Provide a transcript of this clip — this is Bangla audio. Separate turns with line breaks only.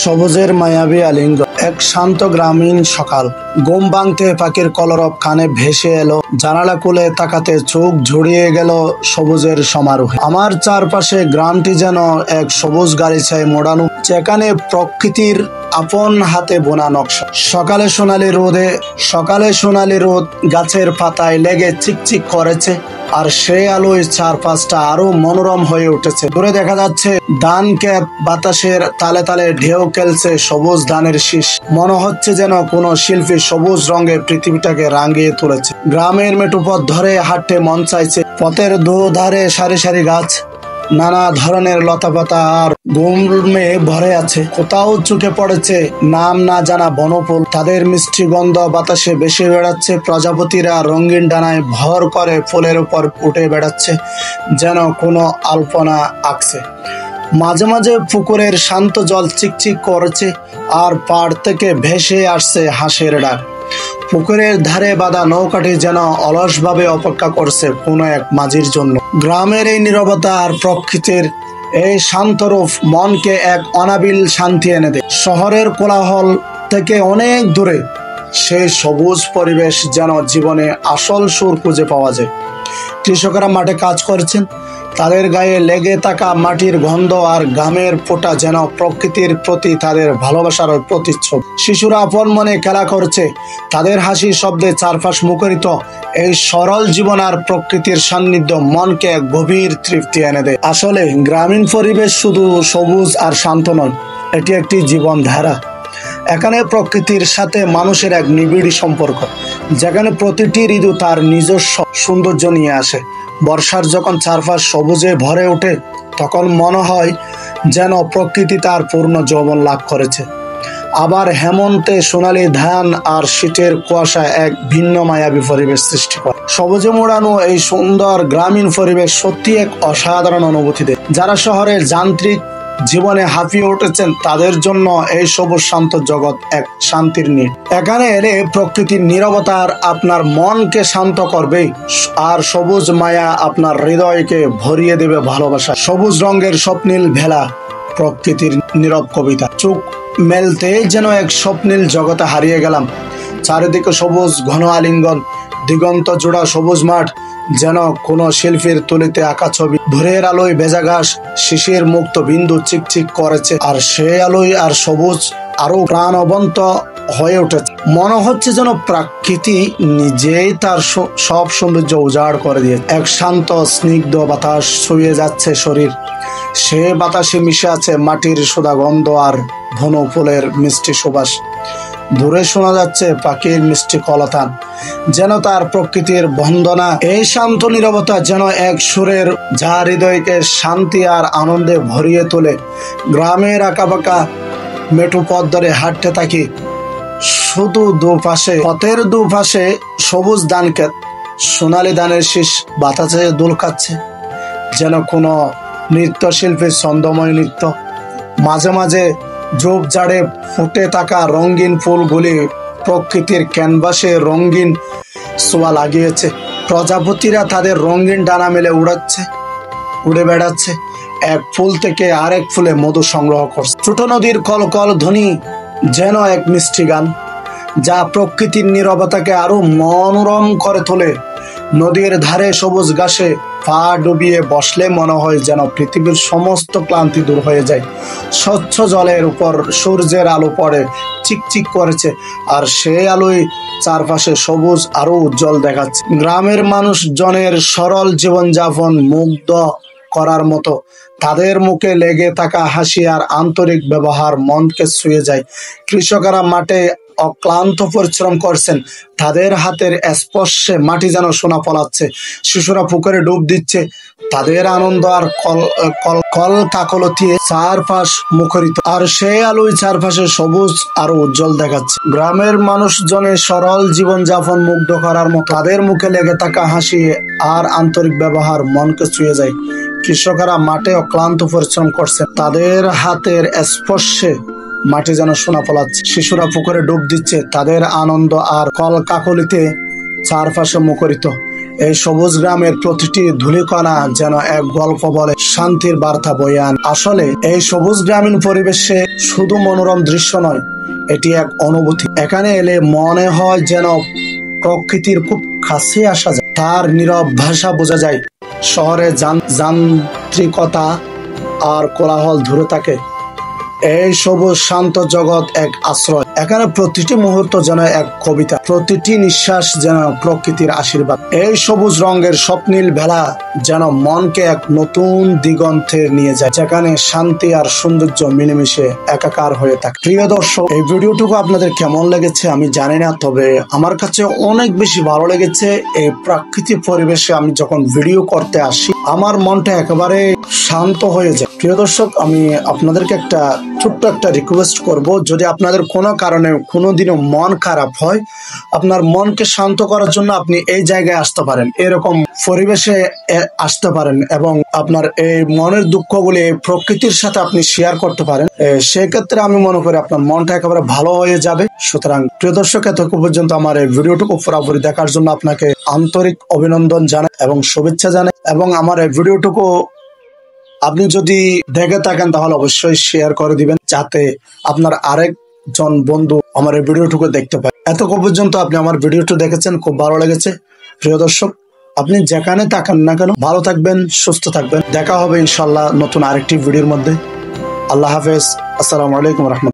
সবুজের মায়াবী আলিঙ্গন। এক শান্ত গ্রামীণ সকাল। ঘুম ভাঙতে পাখির কলরব কানে ভেসে এলো, জানালা খুলে তাকাতে চোখ জুড়িয়ে গেল সবুজের সমারোহে। আমার চারপাশে গ্রামটি যেন এক সবুজ গালিচায় মোড়ানো, যেখানে প্রকৃতির আপন হাতে বোনা নকশা। সকালে সোনালি রোদ গাছের পাতায় লেগে চিকচিক করেছে, আর সেই আলোয় চারপাশটা আরো মনোরম হয়ে উঠেছে। দূরে দেখা যাচ্ছে ধান ক্ষেত, বাতাসের তালে তালে ঢেউ খেলছে সবুজ ধানের শীষ। মনে হচ্ছে যেন কোনো শিল্পী সবুজ রঙে পৃথিবীটাকে রাঙিয়ে তুলেছে। গ্রামের মেঠো পথ ধরে হাঁটতে মন চাইছে। পথের দুধারে সারি সারি গাছ, নানা ধরনের লতাপাতা আর গুল্মে ভরে আছে। কোথাও চোখে পড়েছে নাম না জানা বনফুল, তাদের মিষ্টি গন্ধ বাতাসে ভেসে বেড়াচ্ছে। প্রজাপতিরা রঙিন ডানায় ভর করে ফুলের উপর উঠে বেড়াচ্ছে, যেন কোনো আলপনা আঁকছে। মাঝে মাঝে পুকুরের শান্ত জল চিকচিক করেছে, আর পাড় থেকে ভেসে আসছে হাঁসের ডাক। পুকুরের ধারে বাঁধা নৌকাটি যেন অলসভাবে অপেক্ষা করছে কোনো এক মাঝির জন্য। গ্রামের এই নীরবতা আর প্রকৃতির এই শান্ত রূপ মনকে এক অনাবিল শান্তি এনে দেয়। শহরের কোলাহল থেকে অনেক দূরে সেই সবুজ পরিবেশ যেন জীবনে আসল সুর খুঁজে পাওয়া যায়। কৃষকরা মাঠে কাজ করছেন, তাদের গায়ে লেগে থাকা মাটির গন্ধ আর ঘামের ফোঁটা যেন প্রকৃতির প্রতি তাদের ভালোবাসার প্রতিচ্ছবি। শিশুরা আপন মনে খেলা করছে, তাদের হাসি শব্দে চারপাশ মুখরিত। এই সরল জীবন আর প্রকৃতির সান্নিধ্য মনকে এক গভীর তৃপ্তি এনে দেয়। আসলে গ্রামীণ পরিবেশ শুধু সবুজ আর শান্ত নয়, এটি একটি জীবনধারা। এখানে প্রকৃতির সাথে মানুষের এক নিবিড় সম্পর্ক, যেখানে প্রতিটি ঋতু তার নিজস্ব সৌন্দর্য নিয়ে আসে। বর্ষার যখন চারপাশ সবুজে ভরে ওঠে, তখন মনে হয় যেন প্রকৃতি তার পূর্ণ যৌবন লাভ করেছে। আবার হেমন্তে সোনালি ধান আর শীতের কুয়াশা এক ভিন্ন মায়াবী পরিবেশ সৃষ্টি করে। সবুজে মোড়ানো এই সুন্দর গ্রামীণ পরিবেশ সত্যি এক অসাধারণ অনুভূতি দেয়। যারা শহরের যান্ত্রিক জীবনে হাঁপিয়ে উঠেছেন, তাদের জন্য এই সবুজ শান্ত জগৎ এক শান্তির নীড়। এখানে এলে প্রকৃতির নীরবতা আপনার মনকে শান্ত করবে, আর সবুজ মায়া আপনার হৃদয়কে ভরিয়ে দেবে ভালোবাসা। সবুজ রঙের স্বপ্নীল ভেলা, প্রকৃতির নীরব কবিতা। চোখ মেলতে যেন এক স্বপ্নীল জগতে হারিয়ে গেলাম। চারিদিকে সবুজ ঘন আলিঙ্গন, দিগন্ত জোড়া সবুজ মাঠ, যেন কোনো শিল্পীর তুলিতে আঁকা ছবি। ভোরের আলোয় ভেজা ঘাস শিশির মুক্ত বিন্দু চিকচিক করেছে, আর সেই আলোয় আর সবুজ আরো প্রাণবন্ত হয়ে উঠেছে। মনে হচ্ছে যেন প্রকৃতি নিজেই তার সব সৌন্দর্য উজাড় করে দিয়েছে। এক শান্ত স্নিগ্ধ বাতাস ছুঁয়ে যাচ্ছে শরীর, সে বাতাসে মিশে আছে মাটির সুধা গন্ধ আর ঘন ফুলের মিষ্টি সুবাস। দূরে শোনা যাচ্ছে পাখির মিষ্টি কলতান, যেন তার প্রকৃতির বন্দনা। এই শান্ত নীরবতা যেন এক সুরের, যা হৃদয়কে শান্তি আর আনন্দে ভরিয়ে তোলে। গ্রামের আঁকাবাঁকা মেঠো পথ ধরে হাঁটতে থাকি, শুধু পথের দুপাশে সবুজ ধান ক্ষেত, সোনালি ধানের শীষ বাতাসে দোল খাচ্ছে, যেন কোনো নৃত্যশিল্পীর ছন্দময় নৃত্য। মাঝে মাঝে ঝোপঝাড়ে ফুটে থাকা রঙিন ফুলগুলি প্রকৃতির ক্যানভাসে রঙিন ছোঁয়া লাগিয়েছে। প্রজাপতিরা তাদের রঙিন ডানা মেলে উড়ে বেড়াচ্ছে, এক ফুল থেকে আরেক ফুলে মধু সংগ্রহ করছে। ছোট নদীর কলকল ধ্বনি যেন এক মিষ্টি গান, যা প্রকৃতির নীরবতাকে আরো মনোরম করে তোলে। নদীর ধারে সবুজ ঘাসে পা ডুবিয়ে বসলে মনে হয় যেন পৃথিবীর সমস্ত ক্লান্তি দূর হয়ে যায়। স্বচ্ছ জলের উপর সূর্যের আলো পড়ে চিকচিক করেছে, আর সেই আলোয় চারপাশে সবুজ আরো উজ্জ্বল দেখাচ্ছে। গ্রামের মানুষজনের সরল জীবনযাপন মুগ্ধ করার মতো। তাদের মুখে লেগে থাকা হাসি আর আন্তরিক ব্যবহার মনকে ছুঁয়ে যায়। কৃষকেরা মাঠে অক্লান্ত পরিশ্রম করছেন, তাদের হাতের স্পর্শে মাটি যেন সোনা ফলাচ্ছে। শিশুরা পুকুরে ডুব দিচ্ছে, তাদের আনন্দ আর কল কাকলতি চারপাশ মুখরিত, আর সেই আলোয় চারপাশে সবুজ আরো উজ্জ্বল দেখাচ্ছে। গ্রামের মানুষজনের সরল জীবনযাপন মুগ্ধ করার মতো। তাদের মুখে লেগে থাকা হাসি আর আন্তরিক ব্যবহার মনকে ছুঁয়ে যায়। কৃষকেরা মাঠে অক্লান্ত পরিশ্রম করছেন, তাদের হাতের স্পর্শে মাটি যেন সোনা ফলাচ্ছে। শিশুরা পুকুরে ডুব দিচ্ছে, তাদের আনন্দ আর কল কাকলিতে চারপাশে মুখরিত। এই সবুজ গ্রামের প্রতিটি ধূলিকণা যেন এক গল্প বলে, শান্তির বার্তা বয়ে আনে। আসলে এই সবুজ গ্রামীণ পরিবেশে শুধু মনোরম দৃশ্য নয়, এটি এক অনুভূতি। এখানে এলে মনে হয় যেন প্রকৃতির খুব কাছে আসা যায়। তার নীরব ভাষা বোঝা যায়। শহরে যান্ত্রিকতা আর কোলাহল দূরে থাকে। এই সবুজ শান্ত জগৎ এক আশ্রয়। এখানে প্রতিটি মুহূর্ত যেন এক কবিতা, প্রতিটি নিঃশ্বাস যেন প্রকৃতির আশীর্বাদ। এই সবুজ রঙের স্বপ্নীল বেলা যেন মনকে এক নতুন দিগন্তে নিয়ে যায়, যেখানে শান্তি আর সৌন্দর্য মিলেমিশে একাকার হয়ে থাকে। প্রিয় দর্শক, এই ভিডিওটুকু আপনাদের কেমন লেগেছে আমি জানি না, তবে আমার কাছে অনেক বেশি ভালো লেগেছে। এই প্রাকৃতিক পরিবেশে আমি যখন ভিডিও করতে আসি আমার মনটা একেবারে শান্ত হয়ে যায়। প্রিয় দর্শক, আমি আপনাদেরকে ছোট্ট একটা রিকোয়েস্ট করব, যদি আপনাদের কোনো কারণে কোনোদিনও মন খারাপ হয়, আপনার মনকে শান্ত করার জন্য আপনি এই জায়গায় আসতে পারেন, এরকম পরিবেশে আসতে পারেন এবং আপনার এই মনের দুঃখগুলি প্রকৃতির সাথে আপনি শেয়ার করতে পারেন। সেক্ষেত্রে আমি মনে করি আপনার মনটা একেবারে ভালো হয়ে যাবে। সুতরাং প্রিয় দর্শক, এতক্ষণ পর্যন্ত আমার এই ভিডিওটুকু পুরোপুরি দেখার জন্য আপনাকে আন্তরিক অভিনন্দন জানাই এবং শুভেচ্ছা জানাই। এবং আমার এই ভিডিওটুকু আপনি যদি দেখে থাকেন তাহলে অবশ্যই শেয়ার করে দিবেন, যাতে আপনার আরেকজন বন্ধু আমার এই ভিডিওটুকু দেখতে পায়। এতক্ষণ পর্যন্ত আপনি আমার ভিডিওটি দেখেছেন, খুব ভালো লেগেছে। প্রিয় দর্শক, আপনি যেখানে থাকেন না কেন ভালো থাকবেন, সুস্থ থাকবেন। দেখা হবে ইনশাল্লাহ নতুন আরেকটি ভিডিওর মধ্যে। আল্লাহ হাফেজ। আসসালামু আলাইকুম রহমতুল্লাহ।